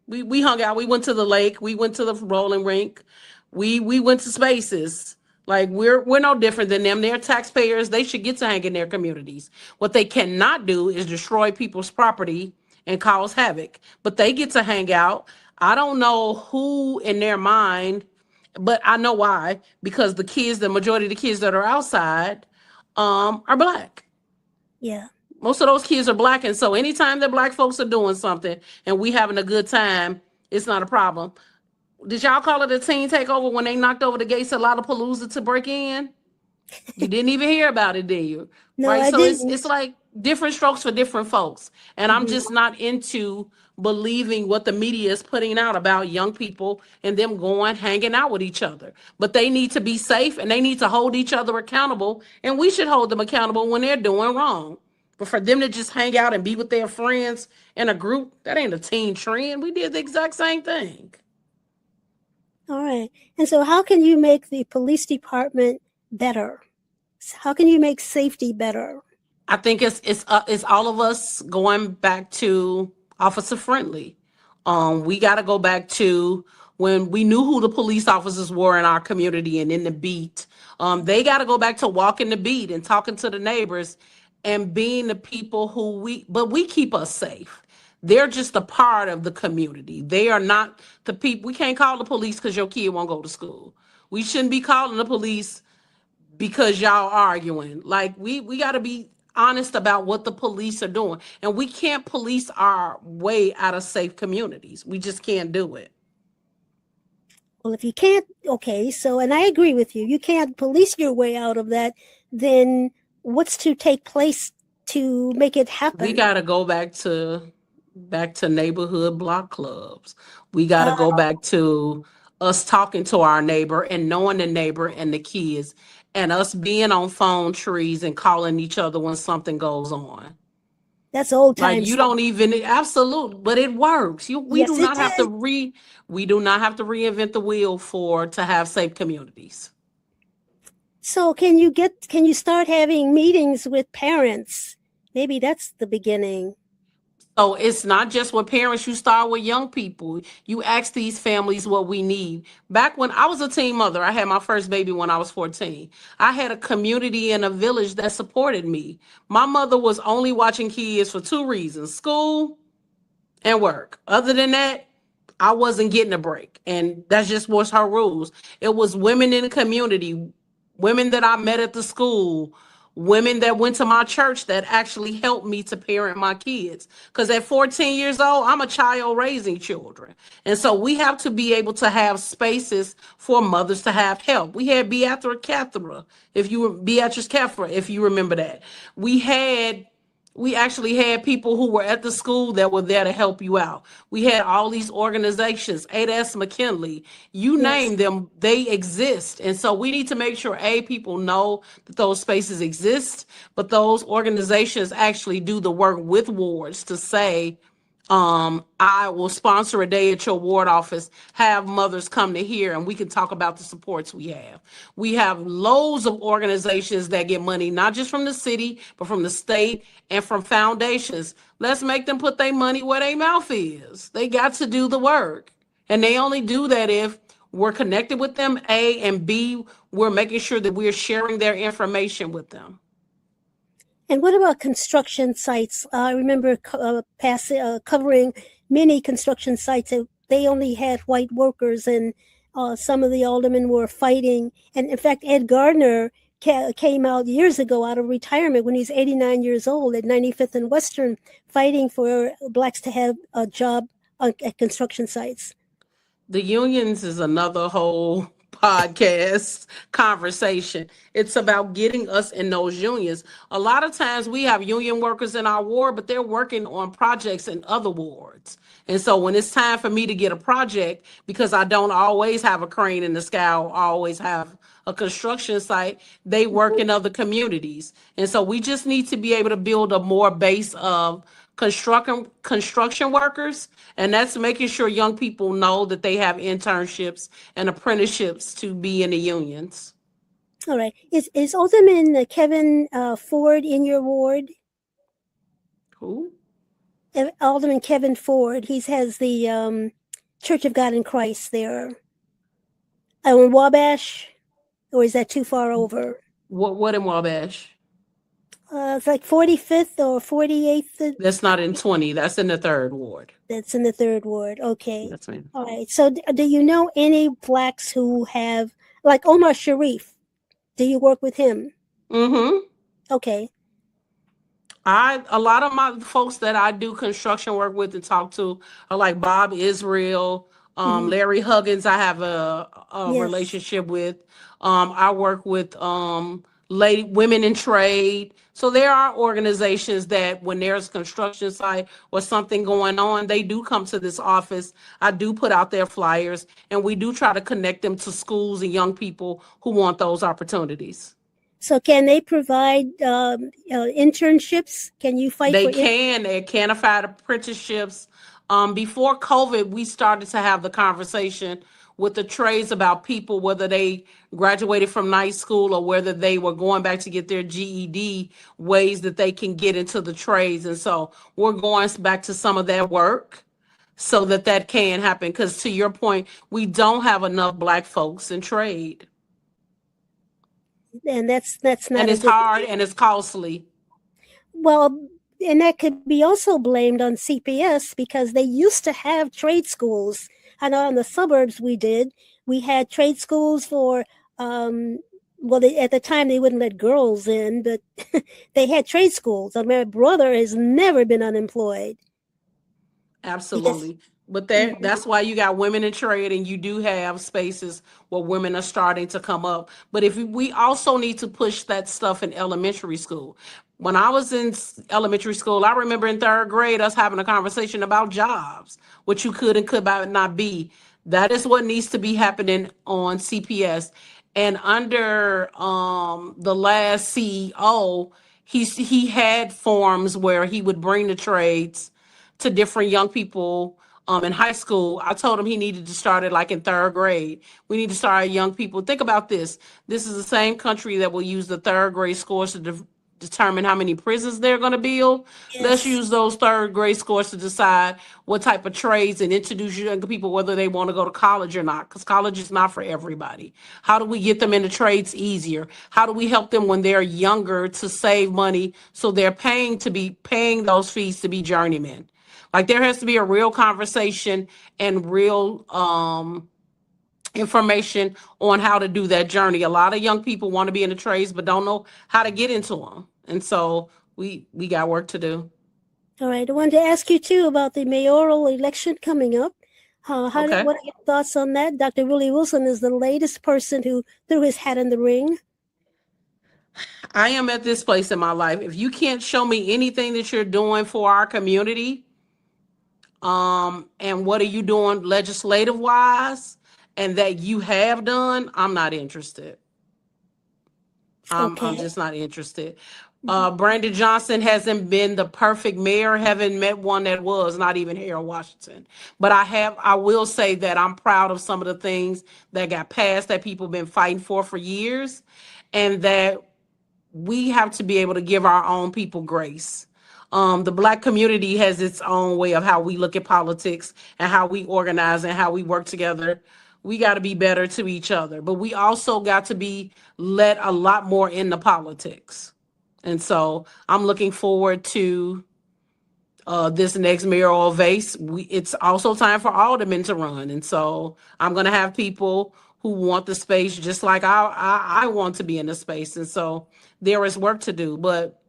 We hung out. We went to the lake. We went to the rolling rink. We went to spaces. Like we're no different than them. They're taxpayers. They should get to hang in their communities. What they cannot do is destroy people's property and cause havoc. But they get to hang out. I don't know who in their mind, but I know why. Because the majority of the kids that are outside are Black. Yeah. Most of those kids are Black, and so anytime that Black folks are doing something and we having a good time, it's not a problem. Did y'all call it a teen takeover when they knocked over the gates of Lollapalooza to break in? You didn't even hear about it, did you? No, right? I So didn't. it's like different strokes for different folks. And I'm just not into believing what the media is putting out about young people and them hanging out with each other. But they need to be safe and they need to hold each other accountable. And we should hold them accountable when they're doing wrong. But for them to just hang out and be with their friends in a group, that ain't a teen trend. We did the exact same thing. All right. And so how can you make the police department better? How can you make safety better? I think it's all of us going back to officer friendly. We got to go back to when we knew who the police officers were in our community and in the beat. They got to go back to walking the beat and talking to the neighbors and being the people who we keep us safe. They're just a part of the community. They are not the people. We can't call the police because your kid won't go to school. We shouldn't be calling the police because y'all arguing. Like we got to be honest about what the police are doing. And we can't police our way out of safe communities. We just can't do it. Well, if you can't, okay, so, and I agree with you, you can't police your way out of that, then what's to take place to make it happen? We got to go back to neighborhood block clubs. We got to go back to us talking to our neighbor and knowing the neighbor and the kids and us being on phone trees and calling each other when something goes on. That's old times. Like you don't even absolute, but it works. We do not have to reinvent the wheel to have safe communities. So can you start having meetings with parents? Maybe that's the beginning. So it's not just with parents, you start with young people. You ask these families what we need. Back when I was a teen mother, I had my first baby when I was 14. I had a community and a village that supported me. My mother was only watching kids for two reasons: school and work. Other than that, I wasn't getting a break. And that's just was her rules. It was women in the community, women that I met at the school, women that went to my church that actually helped me to parent my kids. Because at 14 years old, I'm a child raising children. And so we have to be able to have spaces for mothers to have help. We had Beatrice Cathera, if you remember that. We actually had people who were at the school that were there to help you out. We had all these organizations, ADAS McKinley, you Yes. name them, they exist. And so we need to make sure, people know that those spaces exist, but those organizations actually do the work with wards to say, I will sponsor a day at your ward office, have mothers come to here, and we can talk about the supports we have. We have loads of organizations that get money, not just from the city, but from the state and from foundations. Let's make them put their money where their mouth is. They got to do the work. And they only do that if we're connected with them, A, and B, we're making sure that we're sharing their information with them. And what about construction sites? I remember covering many construction sites. They only had white workers, and some of the aldermen were fighting. And in fact, Ed Gardner came out years ago out of retirement when he's 89 years old at 95th and Western, fighting for blacks to have a job at construction sites. The unions is another whole podcast conversation. It's about getting us in those unions. A lot of times we have union workers in our ward, but they're working on projects in other wards. And so when it's time for me to get a project, because I don't always have a crane in the sky or always have a construction site, they work in other communities. And so we just need to be able to build a more base of construction workers, and that's making sure young people know that they have internships and apprenticeships to be in the unions. All right. Is Alderman Kevin Ford in your ward? Who? Alderman Kevin Ford. He has the Church of God in Christ there. In Wabash, or is that too far over? What in Wabash? It's like 45th or 48th. That's not in 20. That's in the 3rd ward. That's in the 3rd ward. Okay. That's me. All right. So do you know any blacks who have, like Omar Sharif? Do you work with him? Mm-hmm. Okay. A lot of my folks that I do construction work with and talk to are like Bob Israel, Larry Huggins. I have a Yes. relationship with. I work with women in trade. So there are organizations that when there's a construction site or something going on, they do come to this office. I do put out their flyers, and we do try to connect them to schools and young people who want those opportunities. So can they provide internships? Can you fight They for can. They can provide apprenticeships. Before COVID, we started to have the conversation with the trades about people, whether they graduated from night school or whether they were going back to get their GED, ways that they can get into the trades. And so we're going back to some of that work so that can happen. Because to your point, we don't have enough Black folks in trade. And that's not. And it's hard and it's costly. Well, and that could be also blamed on CPS because they used to have trade schools. I know in the suburbs we had trade schools for, at the time they wouldn't let girls in, but they had trade schools. My brother has never been unemployed. Absolutely. But that's why you got women in trade, and you do have spaces where women are starting to come up. But we also need to push that stuff in elementary school. When I was in elementary school, I remember in 3rd grade us having a conversation about jobs, what you could and could not be. That is what needs to be happening on CPS. And under the last CEO, he had forums where he would bring the trades to different young people in high school. I told him he needed to start it like in 3rd grade. We need to start young people. Think about this. This is the same country that will use the 3rd grade scores to determine how many prisons they're going to build. Let's Yes. use those third grade scores to decide what type of trades and introduce young people whether they want to go to college or not, because college is not for everybody. How do we get them into trades easier? How do we help them when they're younger to save money so they're paying those fees to be journeymen? Like, there has to be a real conversation and real information on how to do that journey. A lot of young people want to be in the trades but don't know how to get into them, and so we got work to do. All right. I wanted to ask you too about the mayoral election coming up. Okay. What are your thoughts on that? Dr. Willie Wilson is the latest person who threw his hat in the ring. I am at this place in my life. If you can't show me anything that you're doing for our community, and what are you doing legislative wise, and that you have done, I'm not interested. I'm Okay. just not interested. Brandon Johnson hasn't been the perfect mayor. Haven't met one that was, not even here in Washington. But I will say that I'm proud of some of the things that got passed that people have been fighting for years, and that we have to be able to give our own people grace. The Black community has its own way of how we look at politics and how we organize and how we work together. We got to be better to each other, but we also got to be let a lot more into politics. And so I'm looking forward to this next mayoral race. It's also time for aldermen to run. And so I'm going to have people who want the space just like I want to be in the space. And so there is work to do. But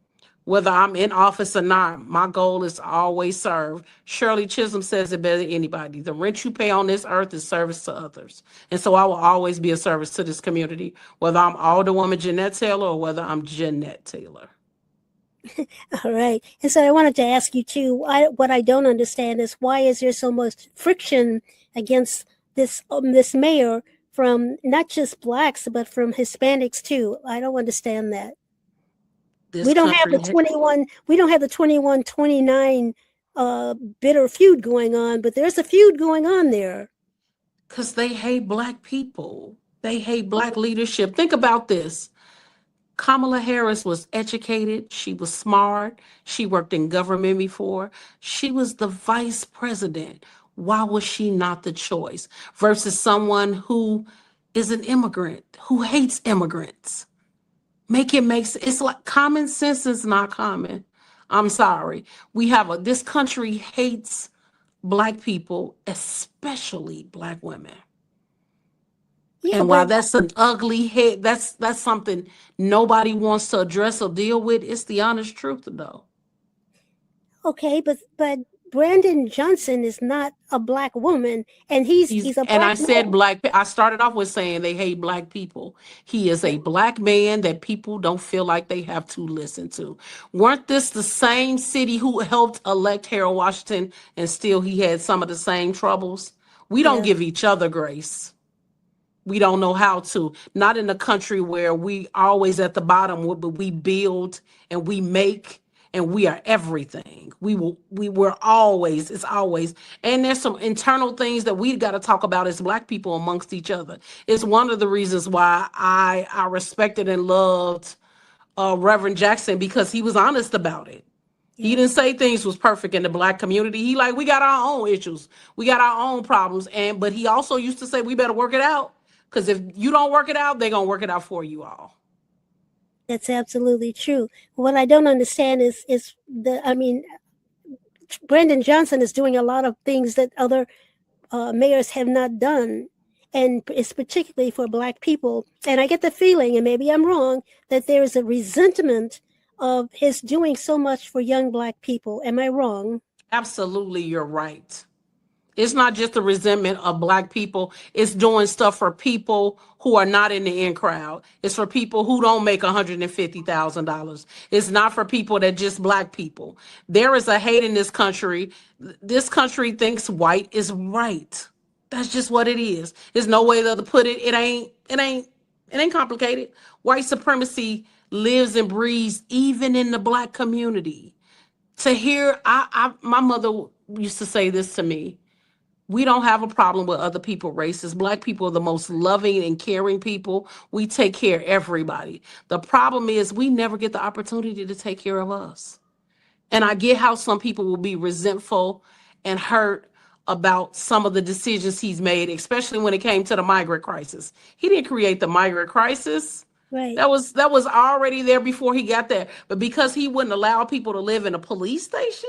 whether I'm in office or not, my goal is to always serve. Shirley Chisholm says it better than anybody. The rent you pay on this earth is service to others. And so I will always be a service to this community, whether I'm Alderwoman Jeanette Taylor or whether I'm Jeanette Taylor. All right. And so I wanted to ask you too, what I don't understand is why is there so much friction against this mayor from not just Blacks, but from Hispanics too? I don't understand that. We don't have the 21-29 bitter feud going on, but there's a feud going on there. Because they hate Black people. They hate Black leadership. Think about this. Kamala Harris was educated. She was smart. She worked in government before. She was the vice president. Why was she not the choice? Versus someone who is an immigrant, who hates immigrants. It's like common sense is not common. I'm sorry. This country hates Black people, especially Black women. Yeah, And while that's an ugly hate, that's something nobody wants to address or deal with. It's the honest truth, though. Okay, but Brandon Johnson is not a Black woman, and he's a Black and I said man. I started off with saying they hate Black people. He is a Black man that people don't feel like they have to listen to. Weren't this the same city who helped elect Harold Washington, and still he had some of the same troubles? We don't give each other grace. We don't know how to. Not in a country where we always at the bottom, but we build and we make and we are everything. We're always, it's always. And there's some internal things that we got to talk about as Black people amongst each other. It's one of the reasons why I respected and loved Reverend Jackson, because he was honest about it. He didn't say things was perfect in the Black community. We got our own issues. We got our own problems. But he also used to say, we better work it out. Because if you don't work it out, they're going to work it out for you all. That's absolutely true. What I don't understand is Brandon Johnson is doing a lot of things that other mayors have not done. And it's particularly for Black people. And I get the feeling, and maybe I'm wrong, that there is a resentment of his doing so much for young Black people. Am I wrong? Absolutely, you're right. It's not just the resentment of Black people. It's doing stuff for people who are not in the in crowd. It's for people who don't make $150,000. It's not for people that just Black people. There is a hate in this country. This country thinks white is right. That's just what it is. There's no way to put it. It ain't complicated. White supremacy lives and breathes even in the Black community. To hear, my mother used to say this to me. We don't have a problem with other people races. Black people are the most loving and caring people. We take care of everybody. The problem is we never get the opportunity to take care of us. And I get how some people will be resentful and hurt about some of the decisions he's made, especially when it came to the migrant crisis. He didn't create the migrant crisis. Right. That was already there before he got there. But because he wouldn't allow people to live in a police station,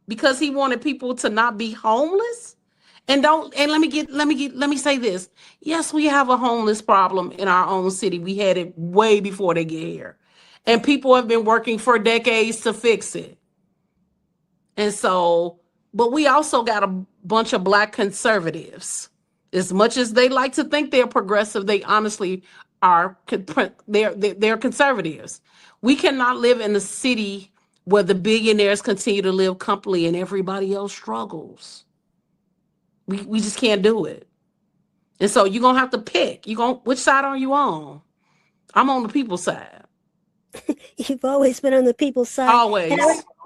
because he wanted people to not be homeless, let me say this. Yes, we have a homeless problem in our own city. We had it way before they get here. And people have been working for decades to fix it. And so, but we also got a bunch of Black conservatives. As much as they like to think they're progressive, they honestly are, they're conservatives. We cannot live in a city where the billionaires continue to live comfortably and everybody else struggles. We just can't do it. And so you're going to have to pick. Which side are you on? I'm on the people's side. You've always been on the people's side. Always.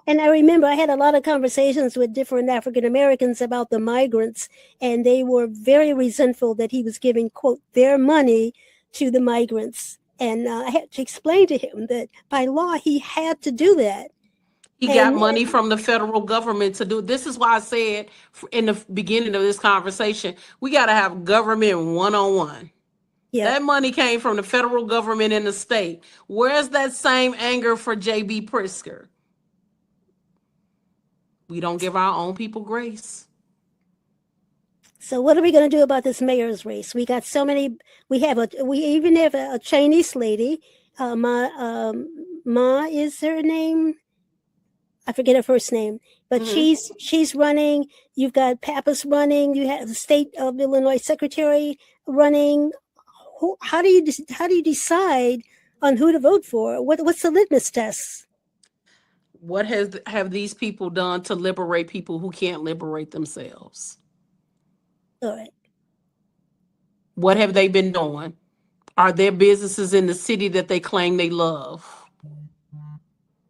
And I remember I had a lot of conversations with different African Americans about the migrants, and they were very resentful that he was giving, quote, their money to the migrants. And I had to explain to him that by law, he had to do that. He got money from the federal government to do. This is why I said in the beginning of this conversation, we got to have government one-on-one. Yeah. That money came from the federal government and the state. Where's that same anger for J.B. Pritzker? We don't give our own people grace. So what are we going to do about this mayor's race? We got so many. We even have a Chinese lady. Ma is her name. I forget her first name, but she's running. You've got Pappas running. You have the state of Illinois secretary running. How do you decide on who to vote for? What's the litmus test? What have these people done to liberate people who can't liberate themselves? All right. What have they been doing? Are there businesses in the city that they claim they love?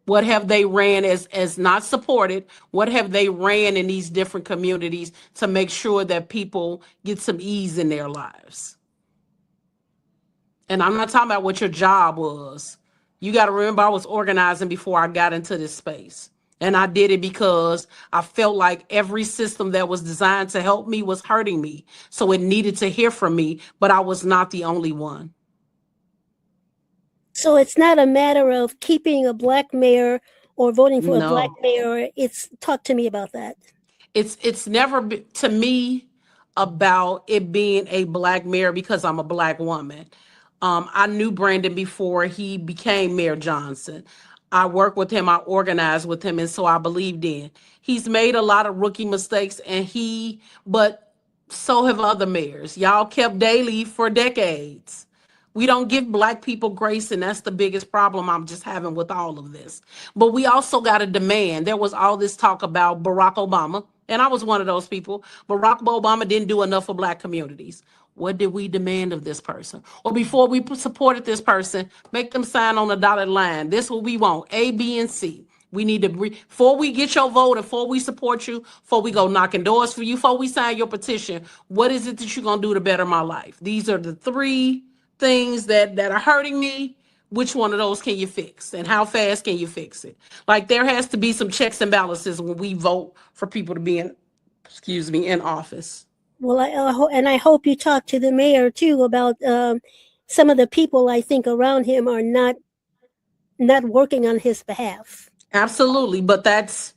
What have they ran as not supported? What have they ran in these different communities to make sure that people get some ease in their lives? And I'm not talking about what your job was. You got to remember, I was organizing before I got into this space. And I did it because I felt like every system that was designed to help me was hurting me. So it needed to hear from me, but I was not the only one. So it's not a matter of keeping a Black mayor or voting for a Black mayor. Talk to me about that. It's never been, to me, about it being a Black mayor because I'm a Black woman. I knew Brandon before he became Mayor Johnson. I worked with him, I organized with him, and so I believed in. He's made a lot of rookie mistakes, but so have other mayors. Y'all kept Daley for decades. We don't give Black people grace, and that's the biggest problem I'm just having with all of this. But we also got to demand. There was all this talk about Barack Obama, and I was one of those people. Barack Obama didn't do enough for Black communities. What did we demand of this person? Or before we supported this person, make them sign on a dotted line. This is what we want, A, B, and C. We need to, before we get your vote, before we support you, before we go knocking doors for you, before we sign your petition, what is it that you're going to do to better my life? These are the three things that are hurting me. Which one of those can you fix? And how fast can you fix it? Like, there has to be some checks and balances when we vote for people to be in office. Well, I hope you talk to the mayor too about some of the people I think around him are not working on his behalf. Absolutely, but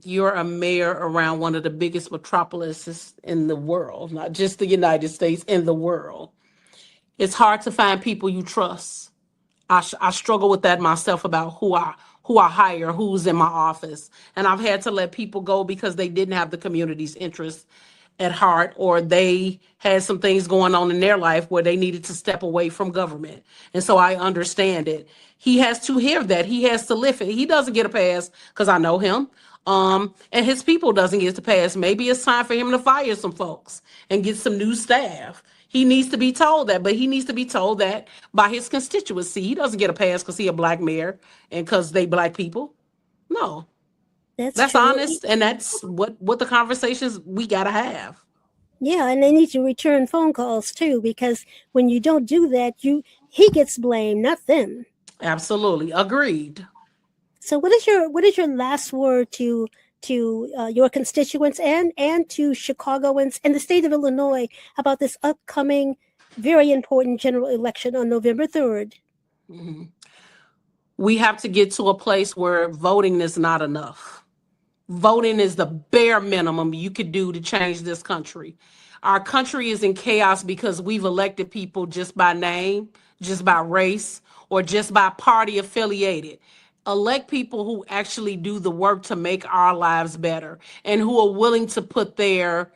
you're a mayor around one of the biggest metropolises in the world, not just the United States, in the world. It's hard to find people you trust. I struggle with that myself about who I hire, who's in my office. And I've had to let people go because they didn't have the community's interest at heart, or they had some things going on in their life where they needed to step away from government. And so I understand it. He has to hear that. He has to live it. He doesn't get a pass because I know him. And his people doesn't get to pass. Maybe it's time for him to fire some folks and get some new staff. He needs to be told that, but he needs to be told that by his constituency. He doesn't get a pass because he's a Black mayor and because they Black people. No. That's true. honest, and that's what the conversations we got to have. Yeah, and they need to return phone calls too, because when you don't do that, he gets blamed, not them. Absolutely. Agreed. So what is your last word to your constituents and to Chicagoans and the state of Illinois about this upcoming very important general election on November 3rd? Mhm. We have to get to a place where voting is not enough. Voting is the bare minimum you could do to change this country. Our country is in chaos because we've elected people just by name, just by race, or just by party affiliated. Elect people who actually do the work to make our lives better and who are willing to put their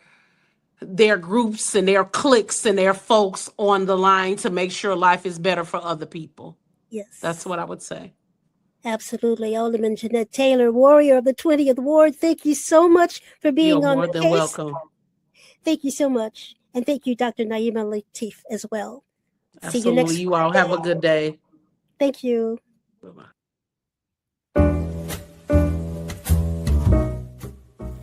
groups and their cliques and their folks on the line to make sure life is better for other people. Yes. That's what I would say. Absolutely. Alderman Jeanette Taylor, warrior of the 20th Ward, thank you so much for being You're on more the than case. welcome. Thank you so much. And thank you, Dr. Naima Latif, as well. Absolutely. See you next You all have a good day. Thank you. Bye-bye.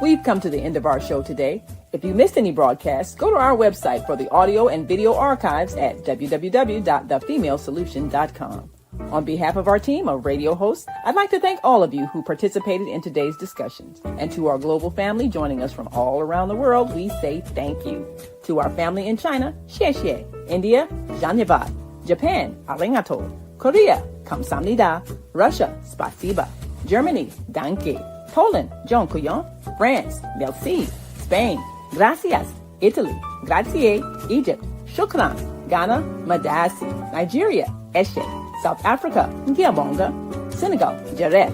We've come to the end of our show today. If you missed any broadcasts, go to our website for the audio and video archives at www.thefemalesolution.com. On behalf of our team of radio hosts, I'd like to thank all of you who participated in today's discussions. And to our global family joining us from all around the world, we say thank you. To our family in China, xie xie. India, dhanyavad. Japan, arigato. Korea, kamsamnida. Russia, spasiba. Germany, danke. Poland, dziękuję. France, merci. Spain, gracias. Italy, grazie. Egypt, shukran. Ghana, madasi. Nigeria, eshe. South Africa, Ngiyabonga. Senegal, Jaref.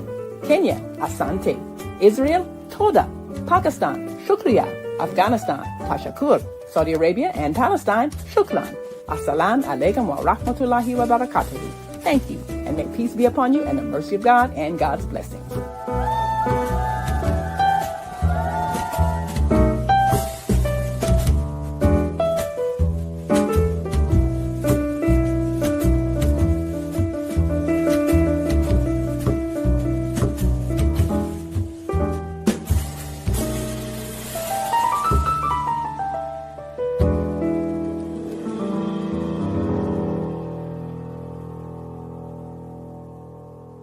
Kenya, Asante. Israel, Toda. Pakistan, Shukriya. Afghanistan, Tashakur. Saudi Arabia and Palestine, Shukran. Assalamu alaikum wa rahmatullahi wa barakatuhu. Thank you, and may peace be upon you and the mercy of God and God's blessings.